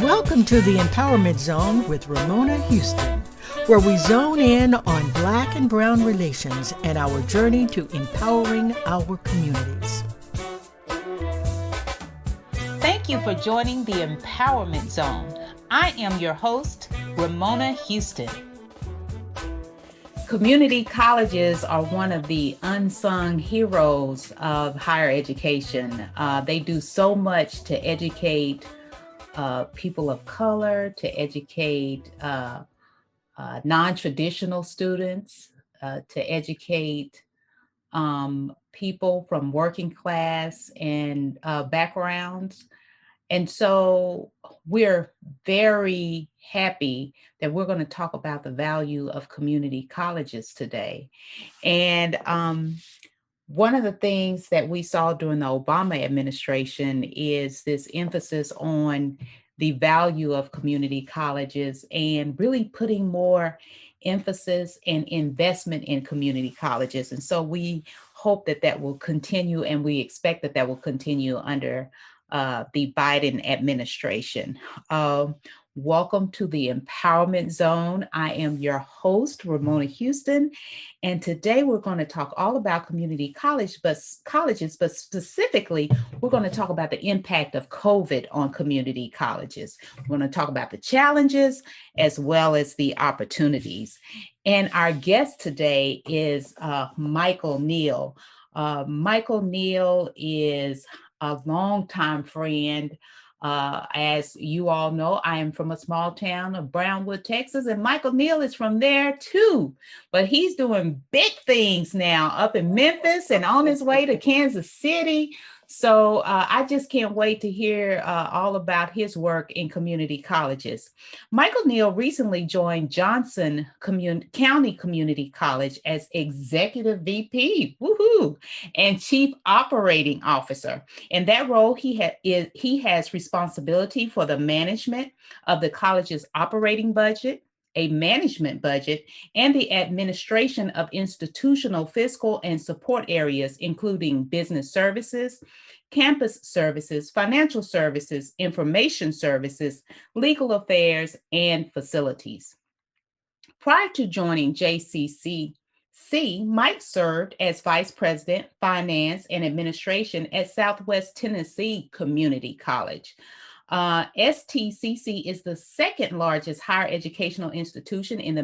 Welcome to the Empowerment Zone with Ramona Houston, where we zone in on Black and Brown relations and our journey to empowering our communities. Thank you for joining the Empowerment Zone. I am your host, Ramona Houston. Community colleges are one of the unsung heroes of higher education. They do so much to educate people of color, to educate non-traditional students, to educate people from working class and backgrounds. And so we're very happy that we're going to talk about the value of community colleges today. And one of the things that we saw during the Obama administration is this emphasis on the value of community colleges and really putting more emphasis and investment in community colleges. And so we hope that that will continue, and we expect that that will continue under the Biden administration. Welcome to the Empowerment Zone. I am your host, Ramona Houston, and today we're going to talk all about community colleges, but specifically, we're going to talk about the impact of COVID on community colleges. We're going to talk about the challenges as well as the opportunities. And our guest today is Michael Neal. Michael Neal is a longtime friend. As you all know, I am from a small town of Brownwood, Texas, and Michael Neal is from there too. But he's doing big things now up in Memphis and on his way to Kansas City. So I just can't wait to hear all about his work in community colleges. Michael Neal recently joined Johnson County Community College as Executive VP, woohoo, and Chief Operating Officer. In that role, he has responsibility for the management of the college's operating budget, a management budget, and the administration of institutional fiscal and support areas, including business services, campus services, financial services, information services, legal affairs, and facilities. Prior to joining JCCC, Mike served as Vice President, Finance and Administration at Southwest Tennessee Community College. STCC is the second largest higher educational institution in the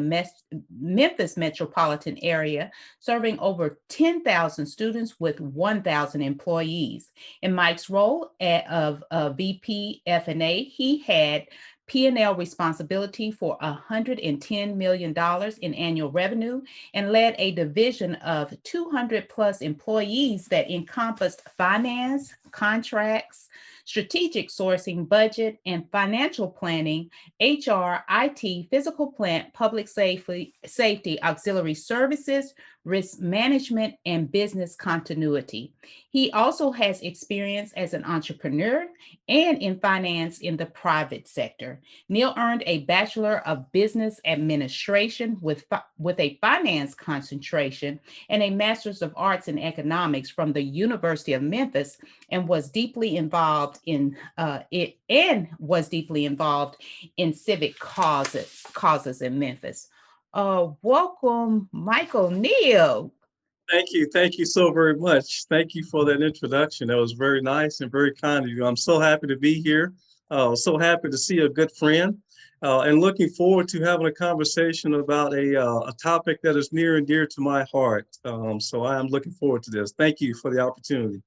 Memphis metropolitan area, serving over 10,000 students with 1,000 employees. In Mike's role of VP F&A, he had P&L responsibility for $110 million in annual revenue and led a division of 200 plus employees that encompassed finance, contracts, strategic sourcing, budget, and financial planning, HR, IT, physical plant, public safety, auxiliary services, risk management, and business continuity. He also has experience as an entrepreneur and in finance in the private sector. Neal earned a Bachelor of Business Administration with a finance concentration and a Master's of Arts in Economics from the University of Memphis, and was deeply involved in civic causes in Memphis. Welcome, Michael Neal. Thank you so very much. Thank you for that introduction. That was very nice and very kind of you. I'm so happy to be here. So happy to see a good friend, and looking forward to having a conversation about a topic that is near and dear to my heart. So I am looking forward to this. Thank you for the opportunity.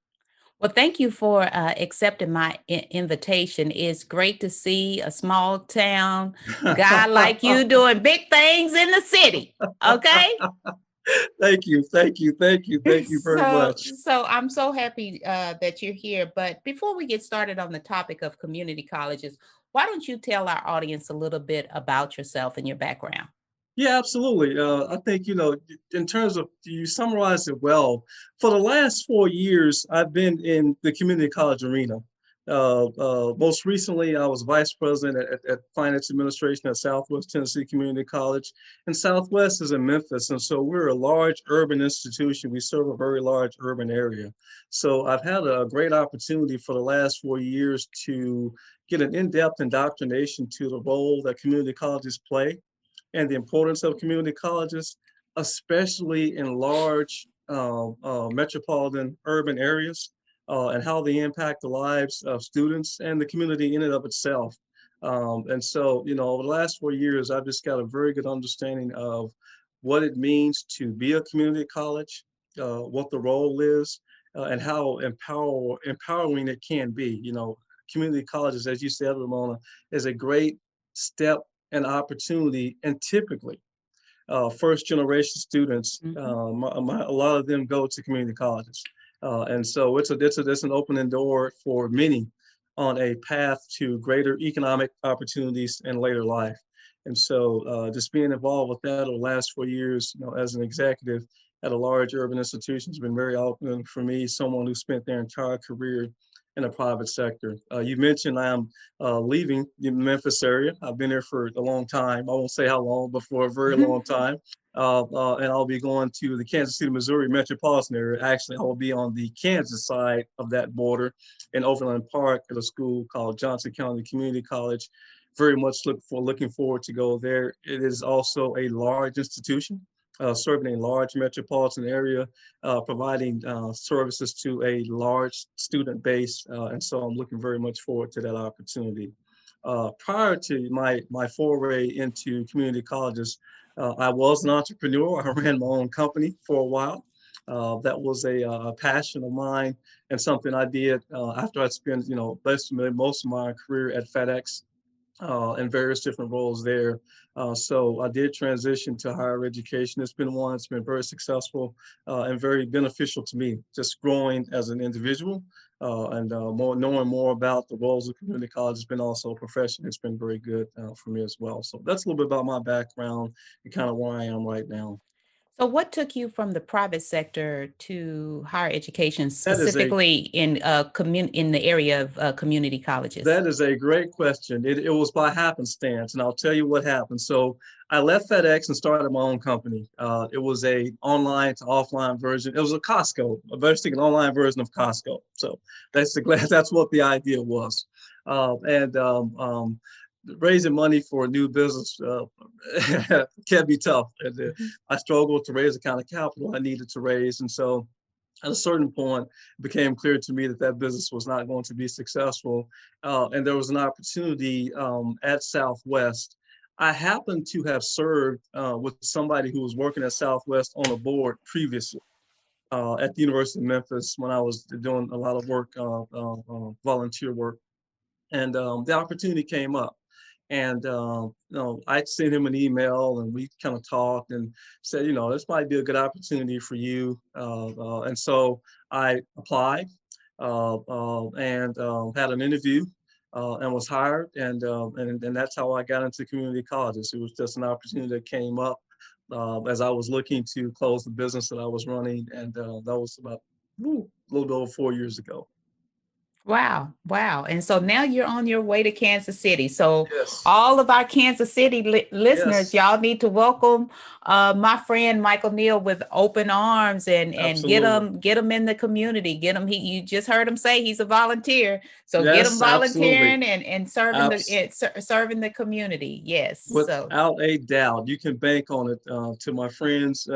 Well, thank you for accepting my invitation. It's great to see a small town guy like you doing big things in the city. Okay. Thank you very much. So I'm so happy that you're here. But before we get started on the topic of community colleges, why don't you tell our audience a little bit about yourself and your background? Yeah, absolutely. I think, in terms of, you summarized it well. For the last 4 years, I've been in the community college arena. Most recently, I was vice president at finance administration at Southwest Tennessee Community College. And Southwest is in Memphis. And so we're a large urban institution. We serve a very large urban area. So I've had a great opportunity for the last 4 years to get an in-depth indoctrination to the role that community colleges play and the importance of community colleges, especially in large metropolitan urban areas, and how they impact the lives of students and the community in and of itself. And so, over the last 4 years, I've just got a very good understanding of what it means to be a community college, what the role is, and how empowering it can be. Community colleges, as you said, Ramona, is a great step and opportunity, and typically first generation students, a lot of them go to community colleges. And so it's an opening door for many on a path to greater economic opportunities in later life. And so just being involved with that over the last 4 years, as an executive at a large urban institution has been very opening for me, someone who spent their entire career in the private sector. You mentioned I'm leaving the Memphis area. I've been here for a long time. I won't say how long, but for a very long time. And I'll be going to the Kansas City, Missouri metropolitan area. Actually, I will be on the Kansas side of that border in Overland Park at a school called Johnson County Community College. Very much looking forward to go there. It is also a large institution, serving a large metropolitan area, providing services to a large student base. And so I'm looking very much forward to that opportunity. Prior to my foray into community colleges, I was an entrepreneur. I ran my own company for a while. That was a passion of mine and something I did after I spent, basically most of my career at FedEx. In various different roles there. So I did transition to higher education. It's been one that's been very successful and very beneficial to me, just growing as an individual and knowing more about the roles of community college has been also a profession. It's been very good for me as well. So that's a little bit about my background and kind of where I am right now. So what took you from the private sector to higher education, That is a specifically in in the area of community colleges? That is a great question. It was by happenstance, and I'll tell you what happened. So I left FedEx and started my own company. It was a online to offline version. It was a Costco, basically an online version of Costco. So that's what the idea was. And raising money for a new business can be tough. And, I struggled to raise the kind of capital I needed to raise, and so at a certain point, it became clear to me that that business was not going to be successful. And there was an opportunity at Southwest. I happened to have served with somebody who was working at Southwest on a board previously at the University of Memphis when I was doing a lot of work, volunteer work. And the opportunity came up. And I sent him an email and we kind of talked and said, this might be a good opportunity for you. And so I applied and had an interview and was hired. And that's how I got into community colleges. It was just an opportunity that came up as I was looking to close the business that I was running. And that was about a little bit over 4 years ago. Wow. Wow. And so now you're on your way to Kansas City. So Yes. all of our Kansas City listeners, Yes. y'all need to welcome my friend Michael Neal with open arms and Absolutely. get him in the community. Get him. You just heard him say he's a volunteer. So get him Yes, volunteering absolutely. and serving the community. Yes. So Without a doubt, you can bank on it. To my friends,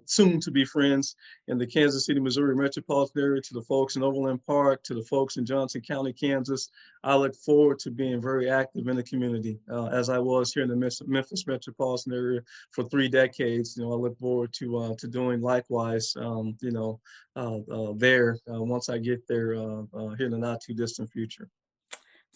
soon to be friends in the Kansas City, Missouri metropolitan area, to the folks in Overland Park, to the folks in Johnson County, Kansas, I look forward to being very active in the community as I was here in the Memphis metropolitan area for 3 decades. I look forward to doing likewise, there once I get there here in the not too distant future.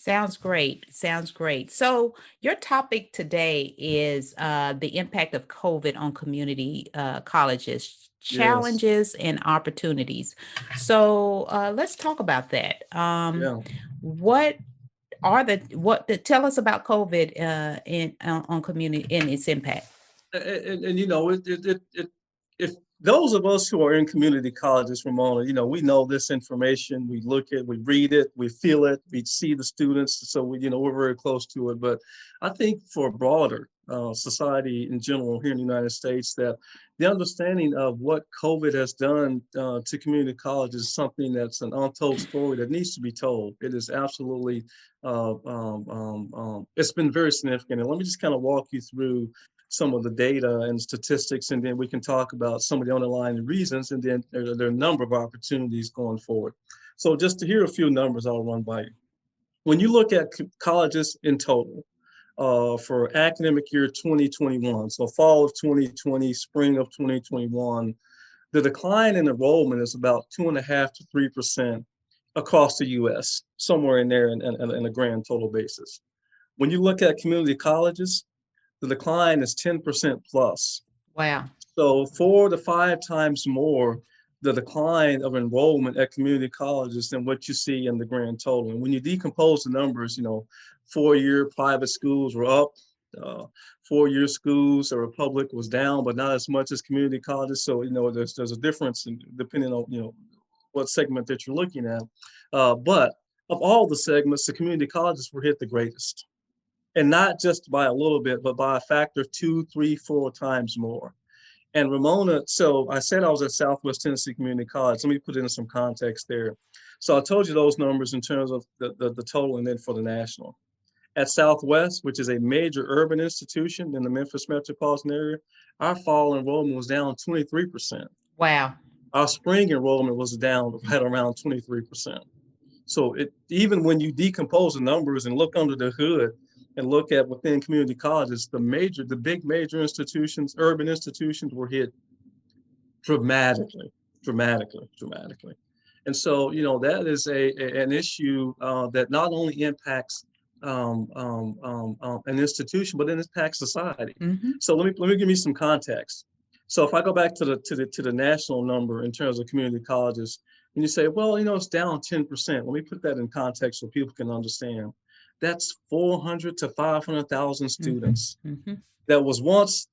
sounds great. Sounds great. So your topic today is the impact of COVID on community colleges, Yes. challenges and opportunities. So let's talk about that. Yeah. What tell us about COVID on community and its impact? And if those of us who are in community colleges, Ramona, we know this information. We look at, we read it, we feel it, we see the students. So we're very close to it. But I think for broader society in general here in the United States, that the understanding of what COVID has done to community colleges is something that's an untold story that needs to be told. It is absolutely, it's been very significant. And let me just kind of walk you through some of the data and statistics, and then we can talk about some of the underlying reasons, and then there are a number of opportunities going forward. So just to hear a few numbers, I'll run by you. When you look at colleges in total for academic year 2021, so fall of 2020, spring of 2021, the decline in enrollment is about 2.5% to 3% across the US, somewhere in there in a grand total basis. When you look at community colleges, the decline is 10% plus. Wow. So 4 to 5 times more the decline of enrollment at community colleges than what you see in the grand total. And when you decompose the numbers, 4-year private schools were up, 4-year schools that were public was down, but not as much as community colleges. So, there's a difference depending on, what segment that you're looking at. But of all the segments, the community colleges were hit the greatest. And not just by a little bit, but by a factor 2, 3, 4 times more. And Ramona, so I said I was at Southwest Tennessee Community College. Let me put in some context there. So I told you those numbers in terms of the total and then for the national. At Southwest, which is a major urban institution in the Memphis metropolitan area, our fall enrollment was down 23%. Wow. Our spring enrollment was down at around 23%. So even when you decompose the numbers and look under the hood, and look at within community colleges, the big major institutions, urban institutions were hit dramatically. And so, that is an issue that not only impacts an institution, but it impacts society. Mm-hmm. So let me give you some context. So if I go back to the national number in terms of community colleges, and you say, well, it's down 10%. Let me put that in context so people can understand. That's 400 to 500,000 students Mm-hmm. that was once,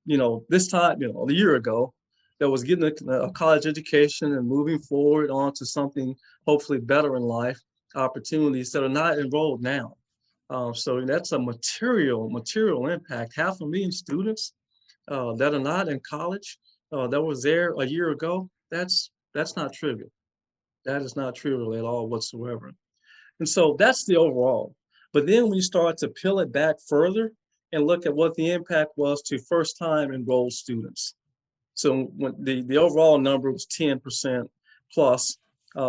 this time, a year ago, that was getting a college education and moving forward onto something hopefully better in life, opportunities that are not enrolled now. So that's a material impact. 500,000 students that are not in college that was there a year ago. That's not trivial. That is not trivial at all whatsoever. And so that's the overall. But then when you start to peel it back further and look at what the impact was to first-time enrolled students. So when the overall number was 10% plus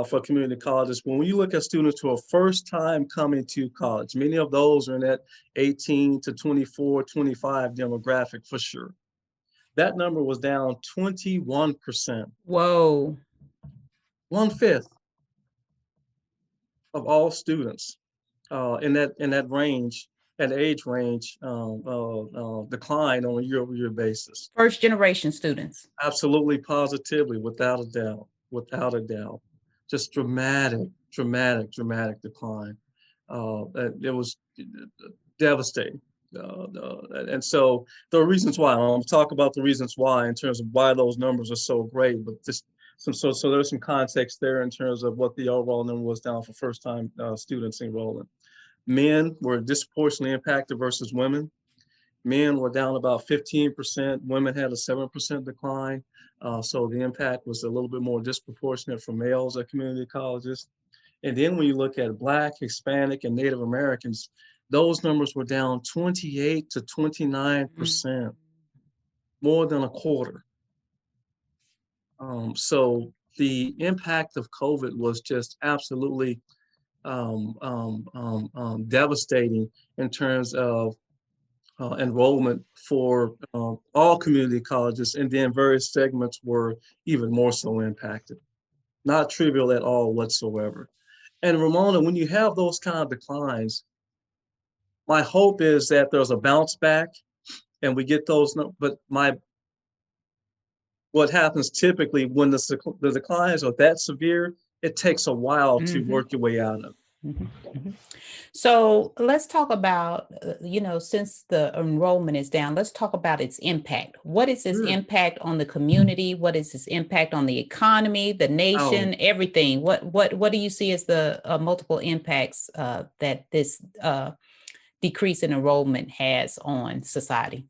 for community colleges. When you look at students who are first time coming to college, many of those are in that 18 to 24, 25 demographic for sure. That number was down 21%. Whoa. 1/5 of all students in that range, that age range, decline on a year-over-year basis. First generation students. Absolutely, positively, without a doubt. Just dramatic decline. It was devastating. And so there are reasons why. I'm going to talk about the reasons why in terms of why those numbers are so great, but just so there's some context there in terms of what the overall number was down for first-time students enrolling. Men were disproportionately impacted versus women. Men were down about 15%. Women had a 7% decline. So the impact was a little bit more disproportionate for males at community colleges. And then when you look at Black, Hispanic, and Native Americans, those numbers were down 28 to 29%, more than a quarter. So the impact of COVID was just absolutely devastating in terms of enrollment for all community colleges, and then various segments were even more so impacted. Not trivial at all whatsoever. And Ramona, when you have those kind of declines, my hope is that there's a bounce back and we get those, but what happens typically when the declines are that severe, it takes a while to work your way out of. Mhm, mhm. So let's talk about, since the enrollment is down, let's talk about its impact. What is its Sure. impact on the community? What is its impact on the economy, the Oh, nation, everything? What do you see as the multiple impacts that this decrease in enrollment has on society?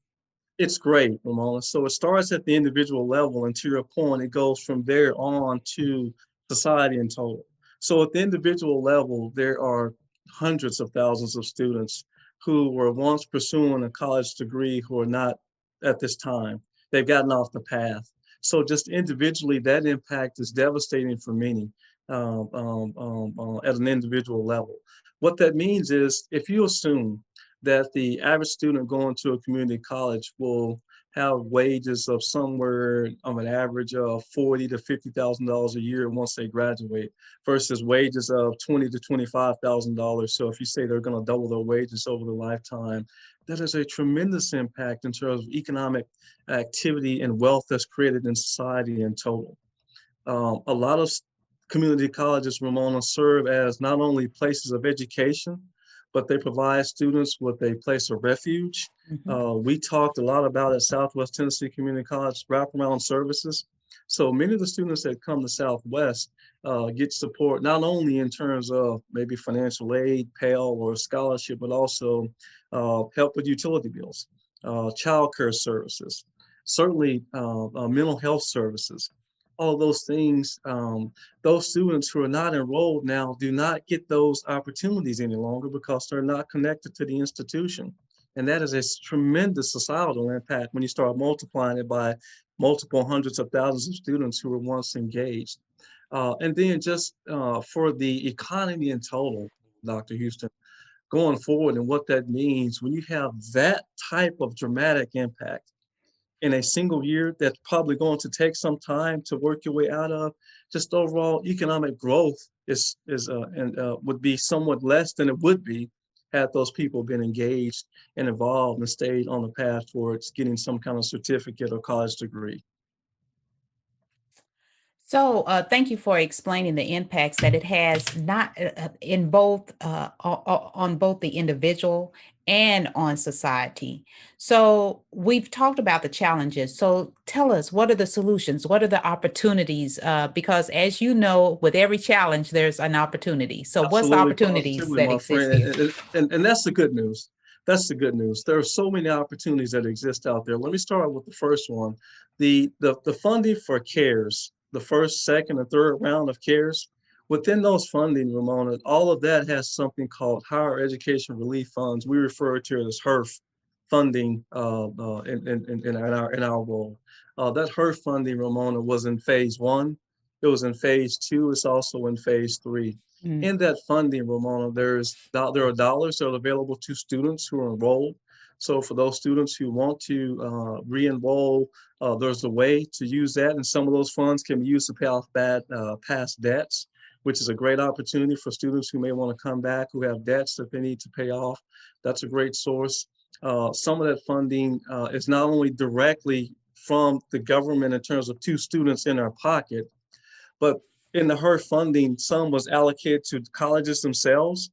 it's great, Ramona. So it starts at the individual level, and to your point, it goes from there on to society in total. So at the individual level, there are hundreds of thousands of students who were once pursuing a college degree who are not at this time. They've gotten off the path. So just individually, that impact is devastating for many at an individual level. What that means is if you assume that the average student going to a community college will have wages of somewhere on an average of $40,000 to $50,000 a year once they graduate, versus wages of $20,000 to $25,000. So if you say they're going to double their wages over the lifetime, that is a tremendous impact in terms of economic activity and wealth that's created in society in total. A lot of community colleges, Ramona, serve as not only places of education, but they provide students with a place of refuge. Mhm. We talked a lot about at Southwest Tennessee Community College wraparound services. So many of the students that come to Southwest get support not only in terms of maybe financial aid, Pell, or scholarship, but also help with utility bills, childcare services, certainly mental health services, all those things. Those students who are not enrolled now do not get those opportunities any longer because they're not connected to the institution. And that is a tremendous societal impact when you start multiplying it by multiple hundreds of thousands of students who were once engaged. And then just for the economy in total, Dr. Houston, going forward and what that means when you have that type of dramatic impact in a single year that's probably going to take some time to work your way out of. Just overall economic growth is would be somewhat less than it would be had those people been engaged and involved and stayed on the path towards getting some kind of certificate or college degree. So, thank you for explaining the impacts that it has not in both on both the individual and on society. So, we've talked about the challenges. So, tell us, what are the solutions? What are the opportunities? Because, as you know, with every challenge, there's an opportunity. So, what's the Absolutely, opportunities positively, that my exist friend. here? And that's the good news. That's the good news. There are so many opportunities that exist out there. Let me start with the first one. The funding for CARES, the first, second, and third round of CARES, within those funding, Ramona, all of that has something called Higher Education Relief Funds. We refer to it as HERF funding in our role. That HERF funding, Ramona, was in phase one. It was in phase two. It's also in phase three. Mm. In that funding, Ramona, there are dollars that are available to students who are enrolled. So for those students who want to re-enroll, there's a way to use that, and some of those funds can be used to pay off past debts, which is a great opportunity for students who may want to come back who have debts that they need to pay off. That's a great source. Some of that funding is not only directly from the government in terms of two students in our pocket, but in the HER funding, some was allocated to colleges themselves,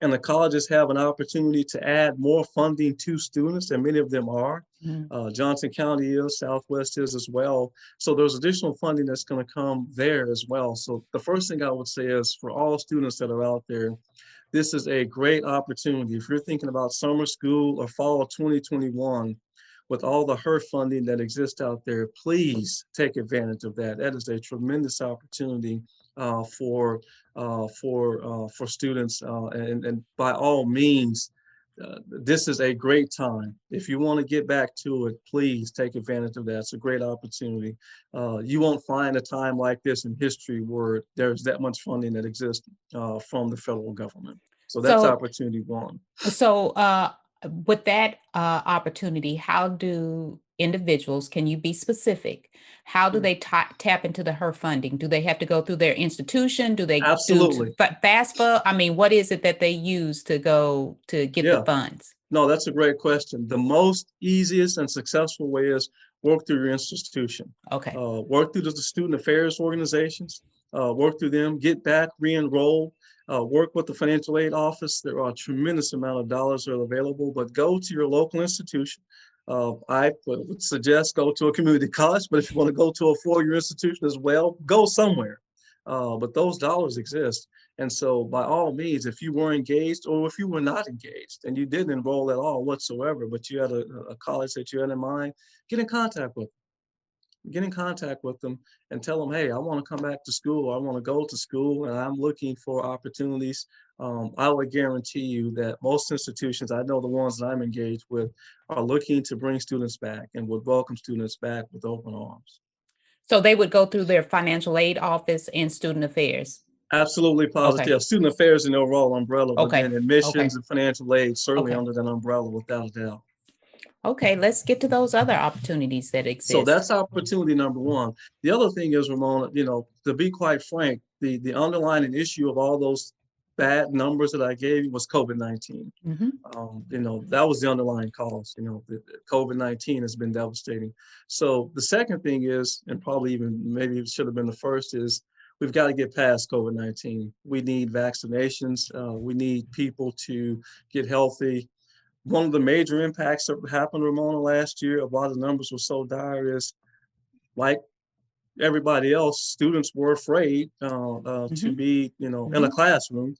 and the colleges have an opportunity to add more funding to students, and many of them are. Mm. Johnson County is, Southwest is as well. So there's additional funding that's going to come there as well. So the first thing I would say is for all students that are out there, this is a great opportunity. If you're thinking about summer school or fall of 2021, with all the HER funding that exists out there, please take advantage of that. That is a tremendous opportunity for students, and by all means, this is a great time. If you want to get back to it, please take advantage of that. It's a great opportunity. You won't find a time like this in history where there's that much funding that exists from the federal government. So that's So, opportunity one. So, with that opportunity, how do individuals, can you be specific? How do Sure. they tap into the HER funding? Do they have to go through their institution? Do they do Absolutely. FAFSA? I mean, what is it that they use to go to get the Yeah. funds? No, that's a great question. The most easiest and successful way is work through your institution. Okay. Work through the student affairs organizations, work through them, get back, re-enroll. work with the financial aid office. There are a tremendous amount of dollars that are available, but go to your local institution. I would suggest go to a community college, but if you want to go to a four-year institution as well, go somewhere. But those dollars exist. And so by all means, if you were engaged or if you were not engaged and you didn't enroll at all whatsoever, but you had a college that you had in mind, get in contact with them. Get in contact with them and tell them, hey, I want to come back to school. I want to go to school and I'm looking for opportunities. I would guarantee you that most institutions, I know the ones that I'm engaged with, are looking to bring students back and would welcome students back with open arms. So they would go through their financial aid office and student affairs. Absolutely positive. Okay. Student affairs in the overall umbrella, but Okay. then admissions Okay. and financial aid certainly Okay. under that umbrella without a doubt. Okay, let's get to those other opportunities that exist. So that's opportunity number one. The other thing is, Ramona, to be quite frank, the underlying issue of all those bad numbers that I gave you was COVID-19. That was the underlying cause. The COVID-19 has been devastating. So the second thing is, and probably even maybe it should have been the first, is we've got to get past COVID-19. We need vaccinations. We need people to get healthy. One of the major impacts that happened, Ramona, last year, of why the numbers were so dire is, like everybody else, students were afraid to be, in a classroom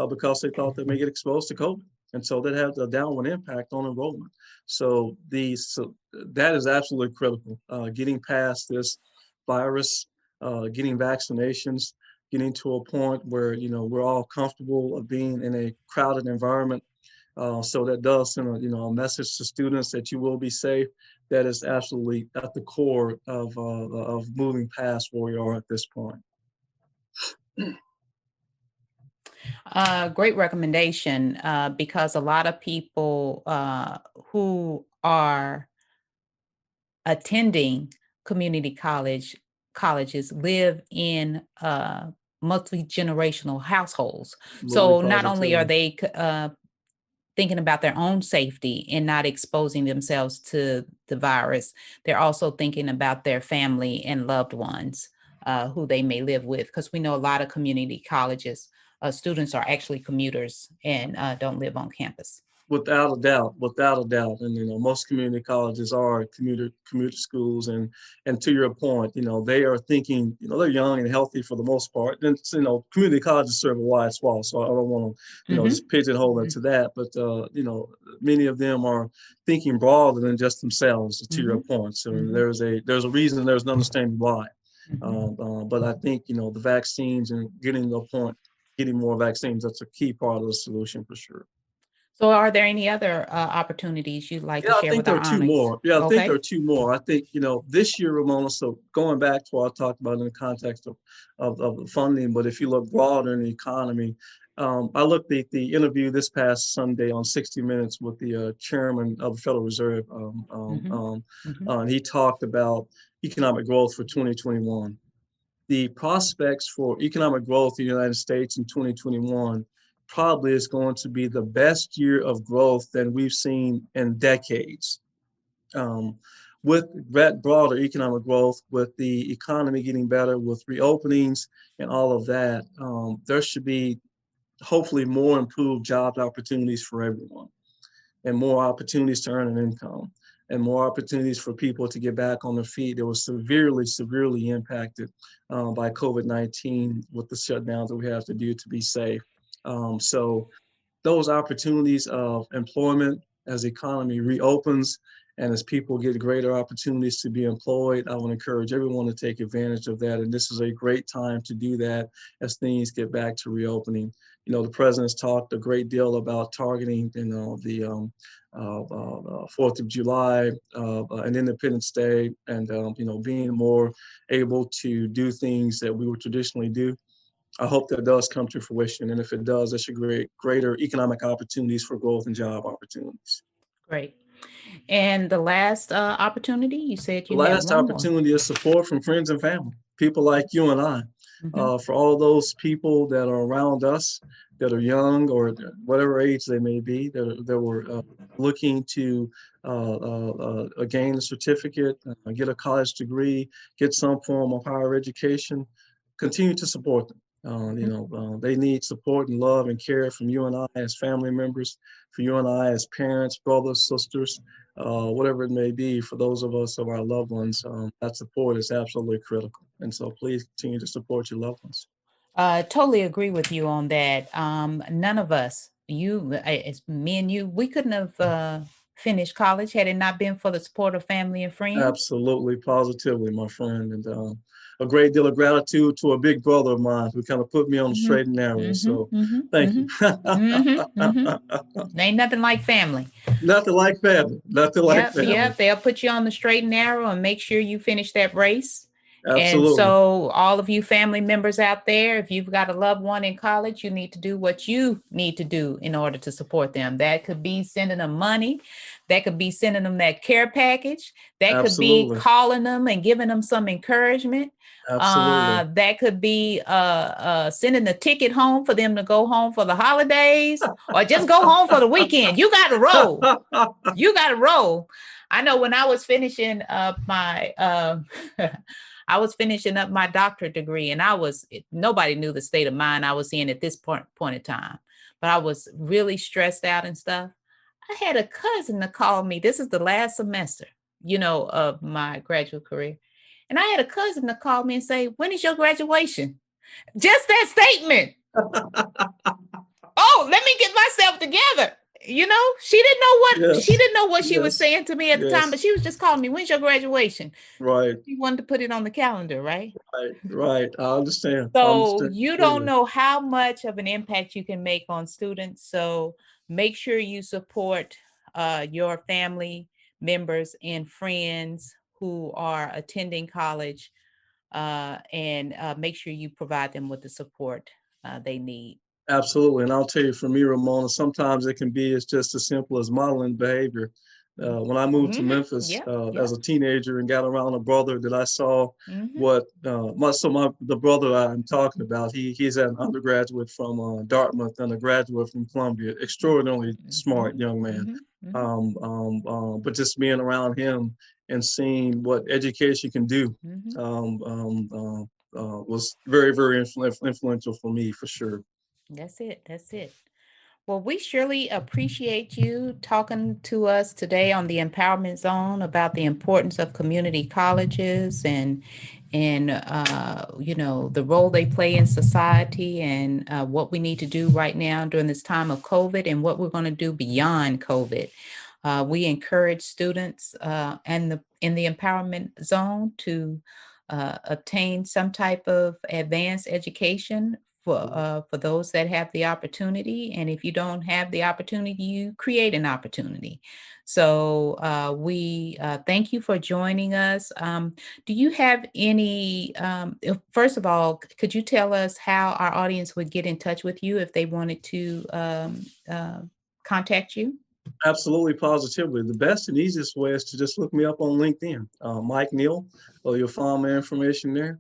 because they thought they may get exposed to COVID. And so that had a downward impact on enrollment. So that is absolutely critical, getting past this virus, getting vaccinations, getting to a point where, we're all comfortable of being in a crowded environment. So that does send a message to students that you will be safe. That is absolutely at the core of moving past where we are at this point. Great recommendation, because a lot of people who are attending community colleges live in multi-generational households. So not only are they thinking about their own safety and not exposing themselves to the virus, they're also thinking about their family and loved ones who they may live with. Because we know a lot of community colleges, students are actually commuters and don't live on campus. Without a doubt. And most community colleges are commuter schools. And to your point, they are thinking, they're young and healthy for the most part. And community colleges serve a wide swath, so I don't want to, just pigeonhole into that. But many of them are thinking broader than just themselves. To your point, so there's a reason, there's an understanding why. But I think the vaccines and getting more vaccines, that's a key part of the solution for sure. So are there any other opportunities you'd like to share with our audience? I think there are two more. I think, this year, Ramona, so going back to what I talked about in the context of the funding, but if you look broader in the economy, I looked at the interview this past Sunday on 60 Minutes with the chairman of the Federal Reserve. And he talked about economic growth for 2021. The prospects for economic growth in the United States in 2021 probably is going to be the best year of growth that we've seen in decades. With that broader economic growth, with the economy getting better, with reopenings and all of that, there should be hopefully more improved job opportunities for everyone, and more opportunities to earn an income, and more opportunities for people to get back on their feet. It was severely impacted by COVID-19 with the shutdowns that we have to do to be safe. So those opportunities of employment as the economy reopens and as people get greater opportunities to be employed, I would encourage everyone to take advantage of that. And this is a great time to do that as things get back to reopening. The president's talked a great deal about targeting, the 4th of July, and Independence Day, and, being more able to do things that we would traditionally do. I hope that does come to fruition. And if it does, that should create greater economic opportunities for growth and job opportunities. Great. And the last opportunity, you said you The had last one more. opportunity is support from friends and family, people like you and I. For all those people that are around us, that are young or whatever age they may be, that were looking to gain a certificate, get a college degree, get some form of higher education, continue to support them. They need support and love and care from you and I as family members, for you and I as parents, brothers, sisters, whatever it may be. For those of us of our loved ones, that support is absolutely critical. And so please continue to support your loved ones. Totally agree with you on that. None of us, it's me and you, we couldn't have finished college had it not been for the support of family and friends. Absolutely, positively, my friend. And a great deal of gratitude to a big brother of mine who kind of put me on the straight and narrow. So thank you. Ain't nothing like family. Nothing like family. Nothing like family. Yep. They'll put you on the straight and narrow and make sure you finish that race. Absolutely. And so all of you family members out there, if you've got a loved one in college, you need to do what you need to do in order to support them. That could be sending them money. That could be sending them that care package. That Absolutely. could be calling them and giving them some encouragement. Absolutely. That could be sending a ticket home for them to go home for the holidays or just go home for the weekend. You got to roll. You got to roll. I know when I was finishing up my doctorate degree, and nobody knew the state of mind I was in at this point in time, but I was really stressed out and stuff. I had a cousin to call me. This is the last semester, of my graduate career. And I had a cousin to call me and say, "When is your graduation?" Just that statement. Oh, let me get myself together. She didn't know what she was saying to me at the time, but she was just calling me, "When's your graduation?" Right. She wanted to put it on the calendar, right? Right. I understand. So you don't know how much of an impact you can make on students. So make sure you support your family members and friends who are attending college, and make sure you provide them with the support they need. Absolutely. And I'll tell you, for me, Ramona, sometimes it can be as just as simple as modeling behavior. When I moved to Memphis as a teenager and got around a brother that I saw the brother I'm talking about, he's an undergraduate from Dartmouth and a graduate from Columbia, extraordinarily smart young man. But just being around him and seeing what education can do was very, very influential for me, for sure. That's it. Well, we surely appreciate you talking to us today on the Empowerment Zone about the importance of community colleges and the role they play in society, and what we need to do right now during this time of COVID, and what we're going to do beyond COVID. We encourage students in the Empowerment Zone to obtain some type of advanced education for those that have the opportunity. And if you don't have the opportunity, you create an opportunity. So we thank you for joining us. Do you have any, first of all, could you tell us how our audience would get in touch with you if they wanted to contact you? Absolutely, positively. The best and easiest way is to just look me up on LinkedIn, Mike Neal. You'll find my information there.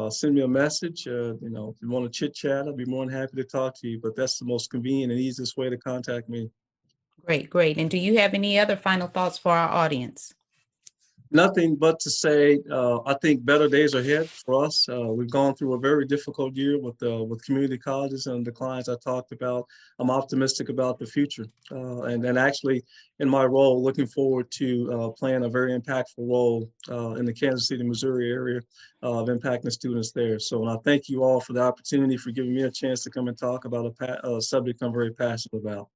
Send me a message. If you want to chit chat, I'd be more than happy to talk to you. But that's the most convenient and easiest way to contact me. Great. And do you have any other final thoughts for our audience? Nothing but to say, I think better days are ahead for us. We've gone through a very difficult year with community colleges and the declines I talked about. I'm optimistic about the future, and actually, in my role, looking forward to playing a very impactful role in the Kansas City, Missouri area of impacting students there. So, and I thank you all for the opportunity, for giving me a chance to come and talk about a subject I'm very passionate about.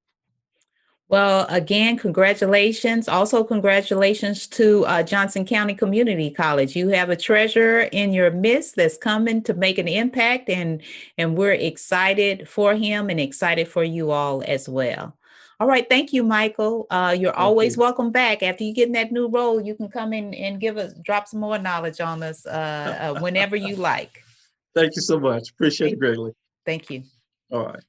Well, again, congratulations. Also, congratulations to Johnson County Community College. You have a treasure in your midst that's coming to make an impact, and we're excited for him and excited for you all as well. All right. Thank you, Michael. You're always welcome back. After you get in that new role, you can come in and drop some more knowledge on us whenever you like. Thank you so much. Appreciate it greatly. Thank you. All right.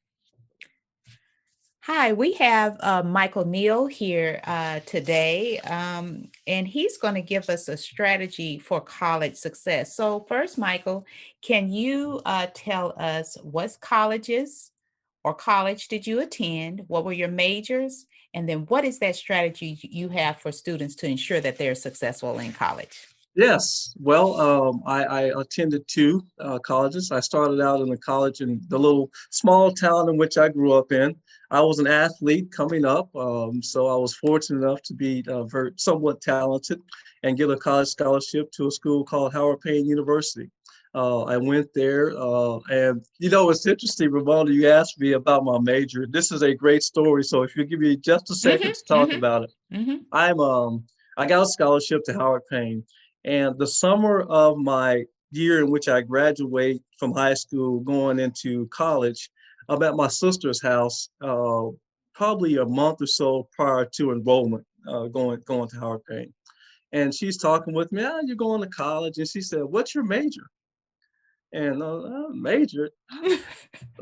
Hi, we have Michael Neal here today, and he's going to give us a strategy for college success. So first, Michael, can you tell us what colleges or college did you attend? What were your majors? And then what is that strategy you have for students to ensure that they're successful in college? Yes. Well, I attended two colleges. I started out in a college in the little small town in which I grew up in. I was an athlete coming up, so I was fortunate enough to be very somewhat talented and get a college scholarship to a school called Howard Payne University. I went there, and it's interesting, Ramona. You asked me about my major. This is a great story. So if you give me just a second to talk Mm-hmm. about it, Mm-hmm. I'm I got a scholarship to Howard Payne, and the summer of my year in which I graduate from high school going into college, I'm at my sister's house, probably a month or so prior to enrollment, going to Howard Payne, and she's talking with me. You're going to college, and she said, "What's your major?" And major,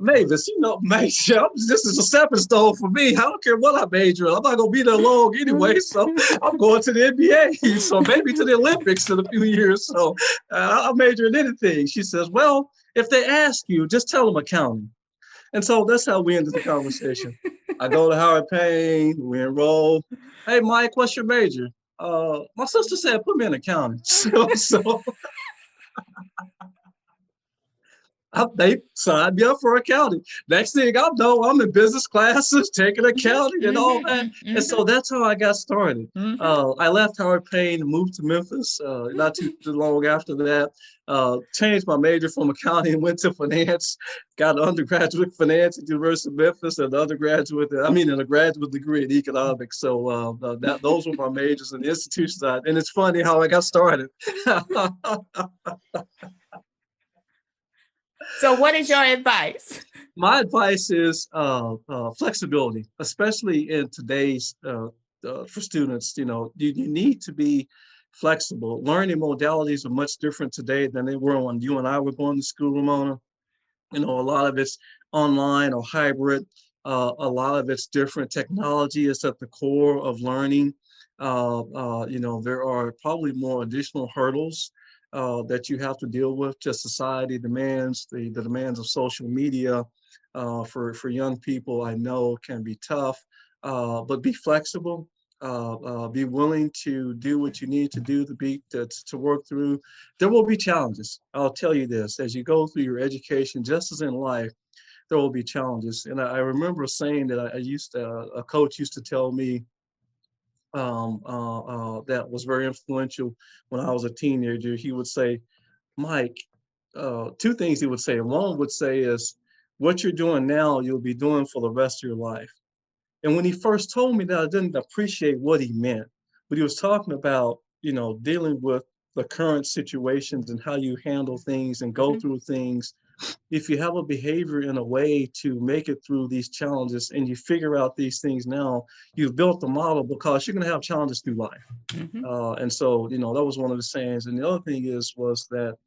Mavis, major. This is a stepping stone for me. I don't care what I major in. I'm not gonna be there long anyway. So I'm going to the NBA. So maybe to the Olympics in a few years. So I'll major in anything. She says, "Well, if they ask you, just tell them accounting." And so that's how we ended the conversation. I go to Howard Payne. We enroll. Hey, Mike, what's your major? My sister said, put me in accounting. So they signed me up for accounting. Next thing I know, I'm in business classes, taking accounting and all that. And so that's how I got started. I left Howard Payne and moved to Memphis not too long after that. Changed my major from accounting and went to finance. Got an undergraduate finance at the University of Memphis and a graduate degree in economics. So those were my majors and the institutions. And it's funny how I got started. So what is your advice? My advice is flexibility, especially in today's for students. You need to be flexible. Learning modalities are much different today than they were when you and I were going to school, Ramona. A lot of it's online or hybrid. A lot of it's different. Technology is at the core of learning. There are probably more additional hurdles that you have to deal with. Just society demands, the demands of social media for young people, I know can be tough, but be flexible. Be willing to do what you need to do to work through. There will be challenges. I'll tell you this: as you go through your education, just as in life, there will be challenges. And I remember saying that a coach used to tell me that was very influential when I was a teenager. He would say, Mike, two things he would say. One would say is, what you're doing now, you'll be doing for the rest of your life. And when he first told me that, I didn't appreciate what he meant. But he was talking about, dealing with the current situations and how you handle things and go through things. If you have a behavior in a way to make it through these challenges and you figure out these things now, you've built the model because you're going to have challenges through life. And so, that was one of the sayings. And the other thing was that,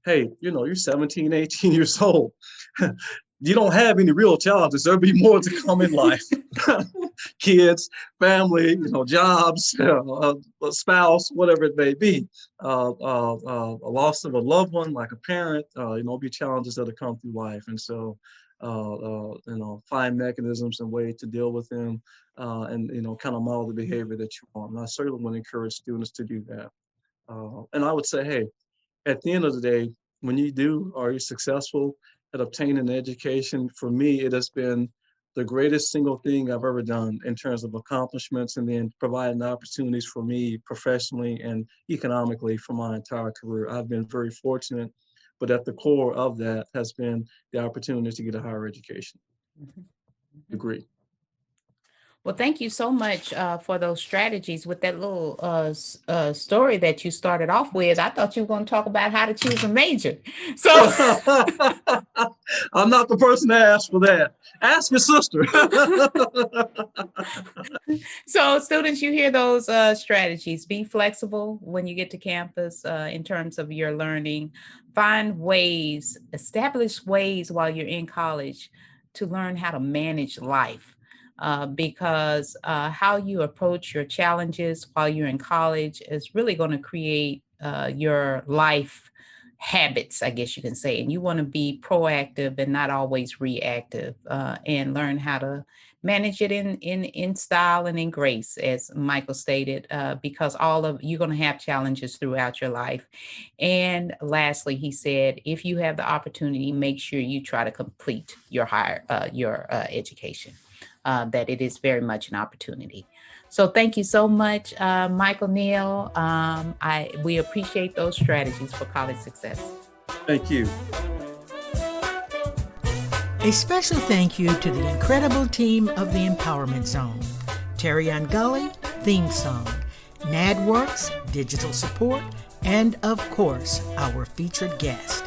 hey, you're 17, 18 years old. You don't have any real challenges. There'll be more to come in life. Kids, family, jobs, a spouse, whatever it may be. A loss of a loved one, like a parent, be challenges that come through life. And so, find mechanisms and ways to deal with them and, kind of model the behavior that you want. And I certainly would encourage students to do that. And I would say, hey, at the end of the day, when you're successful at obtaining an education, for me, it has been the greatest single thing I've ever done in terms of accomplishments and then providing opportunities for me professionally and economically for my entire career. I've been very fortunate, but at the core of that has been the opportunity to get a higher education degree. Well, thank you so much for those strategies with that little story that you started off with. I thought you were going to talk about how to choose a major. So I'm not the person to ask for that. Ask your sister. So students, you hear those strategies. Be flexible when you get to campus in terms of your learning. Find ways, establish ways while you're in college to learn how to manage life. Because how you approach your challenges while you're in college is really going to create your life habits, I guess you can say. And you want to be proactive and not always reactive and learn how to manage it in style and in grace, as Michael stated, because you're going to have challenges throughout your life. And lastly, he said, if you have the opportunity, make sure you try to complete your education, that it is very much an opportunity. So thank you so much, Michael, Neal. We appreciate those strategies for college success. Thank you. A special thank you to the incredible team of the Empowerment Zone. Terry Gully, theme song. NADWorks, digital support, and of course, our featured guest.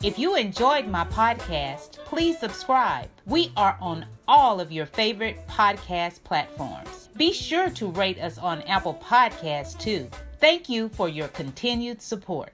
If you enjoyed my podcast, please subscribe. We are on all of your favorite podcast platforms. Be sure to rate us on Apple Podcasts too. Thank you for your continued support.